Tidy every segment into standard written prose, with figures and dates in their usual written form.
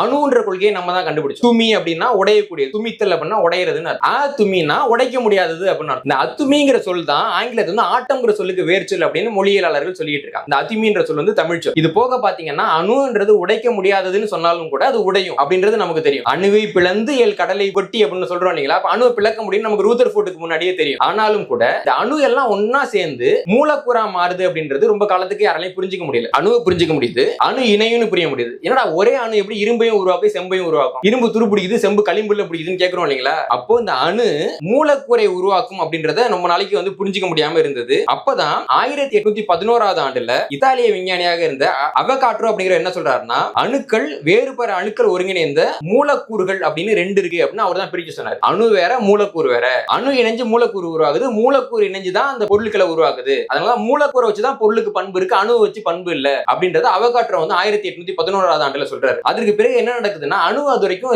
அணுன்ற கொள்கையை நம்ம தான் கண்டுபிடிச்சோம். துமி அப்படின்னா உடையக்கூடியது, துமித்தல் அப்படின்னா உடையிறதுன்னு. துமினா உடைக்க முடியாதது அப்படின்னு. இந்த அத்துமிங்கிற சொல் தான் ஆங்கிலத்துல வந்து ஆட்டம்ங்கிற சொல்லுக்கு வேர்ச்சொல் அப்படின்னு மொழியியலாளர்கள் சொல்லிட்டு இருக்காங்க. இந்த அத்துமின்ற சொல் வந்து தமிழ் சொல். இது போக பாத்தீங்கன்னா அணுன்றது உடைக்க முடியாததுன்னு சொன்னாலும் கூட அது உடையும் அப்படின்றது நமக்கு தெரியும். அணுவை பிளந்து எல் கடலை கொட்டி அப்படின்னு சொல்றோம் இல்லைங்களா? அணுவை பிளக்க முடியும் நமக்கு ரூதர்ஃபோர்டுக்கு முன்னாடியே தெரியும். ஆனாலும் கூட இந்த அணு எல்லாம் ஒன்னா சேர்ந்து மூலக்கூறா மாறுது அப்படின்றது ரொம்ப காலத்துக்கு யாராலையும் புரிஞ்சுக்க முடியல. அணுவை புரிஞ்சுக்க முடியுது, அணு இணையும்னு புரிய முடியுது. என்னடா ஒரே அணு எப்படி இரும்பையும் உருவாக்கும் செம்பையும் உருவாக்கும், இரும்பு துரு பிடிக்குது செம்பு களிம்புல பிடிக்குதுன்னு கேட்கிறோம் இல்லைங்களா? அப்போ இந்த அணு மூலக்கூறை உருவாக்கும் அப்படின்றத நம்ம நாளைக்கு வந்து புரிஞ்சுக்க முடியாம இருந்தது. அப்பதான் 1811 ஆண்டுல இத்தாலிய விஞ்ஞானியாக இருந்த அவகாட்ரோ அப்படிங்கிற என்ன சொல்றாருன்னா, அணுக்கள் வேறுபட்ட அணுக்கள் ஒருங்கிணைந்த மூலக்கூறுகள் அப்படின்னு ரெண்டு இருக்கு அப்படின்னு அவர் தான் பிரிச்சு சொன்னார். அணு வேற மூலக்கூறு வேற. அணு இணைஞ்சு மூலக்கூறு உருவாகுது, மூலக்கூறு இணைஞ்சுதான் அந்த பொருட்களை உருவாக்குது. அதனால மூலக்கூறை வச்சுதான் பொருளுக்கு பண்பு இருக்கு, அணு வச்சு பண்பு இல்ல அப்படின்றது அவகாட்ரோ வந்து 1811 ஆண்டுல சொல்றாரு. அதற்கு பிறகு என்ன நடக்குதுன்னா, அணு அது வரைக்கும்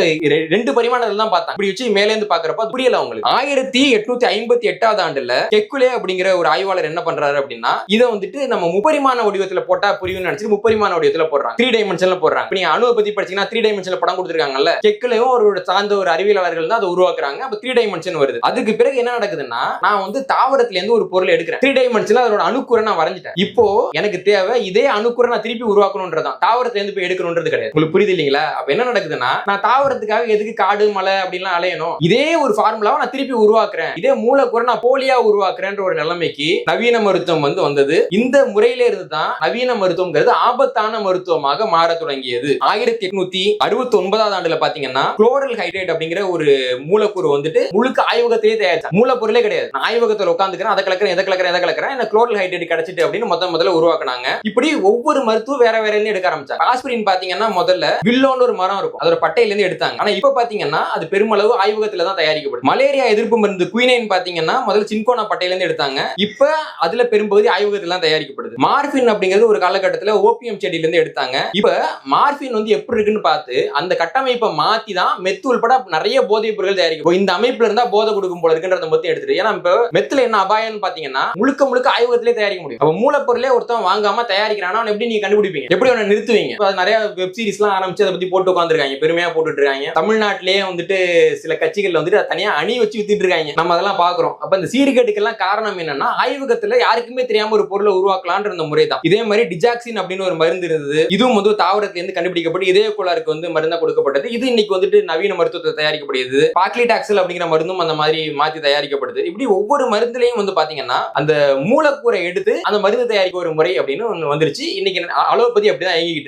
ரெண்டு பரிமாணத்துல தான் பார்த்தாங்க. இப்படி வச்சு மேலே இருந்து பாக்குறப்ப புரியல அவங்களுக்கு. 1858 ஆண்டுல கெக்குலே அப்படிங்கிற ஒரு ஆய்வாளர் என்ன பண்றாரு அப்படின்னா, இதை வந்துட்டு நம்ம முப்பரிமாண வடிவத்துல போட்டா புரியும் நினைச்சு முப்பரிமாண வடிவத்துல போடுறாங்க, 3 டைமென்ஷன்ல போடுறாங்க. நீங்க அணுவை பத்தி படிச்சீங்கன்னா 3 டைமென்ஷன்ல படம் கொடுத்திருக்காங்கல்ல, கெக்குலேயும் ஒரு சார்ந்த ஒரு அறிவியலாளர்கள் தான் அதை உருவாக்குறாங்க. அப்ப 3 டைமென்ஷன் வருது. அதுக்கு பிறகு என்ன நடக்குதுன்னா, நான் வந்து தாவரத்துல இருந்து ஒரு பொருள் எடுக்கிறேன், 3 டைமென்ஷன்ல அதோட அணுக்கூறை நான் வரைஞ்சிட்டேன். இப்போ எனக்கு தேவை இதே அணுக்கூறை நான் திருப்பி உருவாக்கணும்ன்றதான், தாவரத்துல இருந்து போய் எடுக்கணும்ன்றது கிடையாது. உங்களுக்கு புரியுது இல்லைங்களா? அப்ப என்ன நடக்குதுன்னா, நான் தாவரத்துக்காக எதுக்கு காடு மலை அப்படின்லாம் அலையணும், இதே ஒரு ஃபார்முலாவை நான் திருப்பி உருவாக்குறேன், இதே மூலக்கூறை நான் போலியா உருவாக்குறேன்ற ஒரு நிலைமைக்கு நவீன மருத்துவம் வந்து வந்தது. இந்த முறையில இருந்து தான் நவீன மருத்துவம்ங்கிறது ஆபத்தான மருத்துவமாக மாற தொடங்கியது. 1869 ஆண்டுல பாத்தீங்கன்னா குளோரல் ஹைட்ரேட் அப்படிங்கிற ஒரு மூலக்கூறு வந்துட்டு முழுக்க ஆய்வகத்திலேயே தயாரிச்சாங்க. மூலப்பொருளே கிடையாது, நான் ஆய்வகத்துல உட்காந்துக்கிறேன், அதை கலக்கிறேன் எதை கலக்கிறேன் எதை கலக்கிறேன், எனக்கு குளோரல் ஹைட்ரேட் கிடைச்சிட்டு அப்படின்னு முதல்ல உருவாக்குனாங்க. இப்படி ஒவ்வொரு மருத்துவம் வேற வேற இருந்து எடுக்க ஆரம்பிச்சாங்க. ஆஸ்பிரின் பாத்தீங்கன்னா முதல்ல வில்லோன்னு ஒரு மரம் இருக்கும், அதோட பட்டையில இருந்து எடுத்தாங்க. ஆனா இப்ப பாத்தீங்கன்னா அது பெருமளவு ஆய்வகத்துல தான் தயாரிக்கப்படும். மலேரியா எதிர்ப்பு மருந்து குயினைன் பாத்தீங்கன்னா முதல்ல சின்கோனா பட்டையில இருந்து எடுத்தாங்க, இப்ப அதுல பெரும்பகுதி ஆய்வகத்துல தான் தயாரிக்கப்படுது. மார்பின் அப்படிங்கிறது ஒரு காலகட்டத்துல ஓபியம் செடியில இருந்து எடுத்தாங்க. இப்ப மார்பின் வந்து எப்படி இருக்குன்னு பார்த்து அந்த கட்டமைப்பை மாத்தி தான் மெத்து உள்பட நிறைய போதைப் பொருட்கள் தயாரிக்கும். இந்த அமைப்புல இருந்தா போதை கொடுக்கும் போல இருக்குன்றத மொத்தம் எடுத்துட்டு, ஏன்னா இப்ப மெத்துல என்ன அபாயம்னு பாத்தீங்கன்னா முழுக்க முழுக்க ஆய்வகத்திலே தயாரிக்க முடியும். அப்ப மூலப்பொருளே ஒருத்தன் வாங்காம தயாரிக்கிறானா எப்படி நீங்க கண்டுபிடிப்பீங்க, எப்படி அவனை நிறுத்துவீங்க? நிறைய வெப் சீரிஸ் எல்லாம் ஆரம்பிச்சு அதை பத்தி போட்டு உட்காந்துருக்காங்க, பெருமையா போட்டுட்டு இருக்காங்க. தமிழ்நாட்டிலேயே வந்துட்டு சில கட்சிகள் வந்துட்டு தனியா அணி வச்சு வித்துட்டு இருக்காங்க, நம்ம அதெல்லாம் பாக்குறோம். அப்ப இந்த சீர்கேட்டுக்கெல்லாம் காரணம் என்னன்னா, ஆய்வகத்துல யாருக்குமே தெரியாம ஒரு பொருளை உருவாக்கலான்ற இந்த முறை தான். இதே மாதிரி டிஜாக்சின் அப்படின்னு ஒரு மருந்து இருந்தது, இதுவும் வந்து தாவரத்துல இருந்து கண்டுபிடிக்கப்பட்டு இதய கோளாறுக்கு வந்து மருந்தா கொடுக்கப்பட்டது. இது இன்னைக்கு வந்துட்டு நவீன மருத்துவத்தை தயாரிக்கப்படுது. பாக்லிடாக்சல் அப்படிங்கிற மருந்தும் அந்த மாதிரி மாத்தி தயாரிக்கப்படுது. இப்படி ஒவ்வொரு மருந்துலையும் வந்து பாத்தீங்கன்னா அந்த மூலக்கூறை எடுத்து அந்த மருந்து தயாரிக்க ஒரு முறை அப்படின்னு வந்துருச்சு. இன்னைக்கு அலோபதி அப்படிதான் இயங்கிட்டு இருக்கு.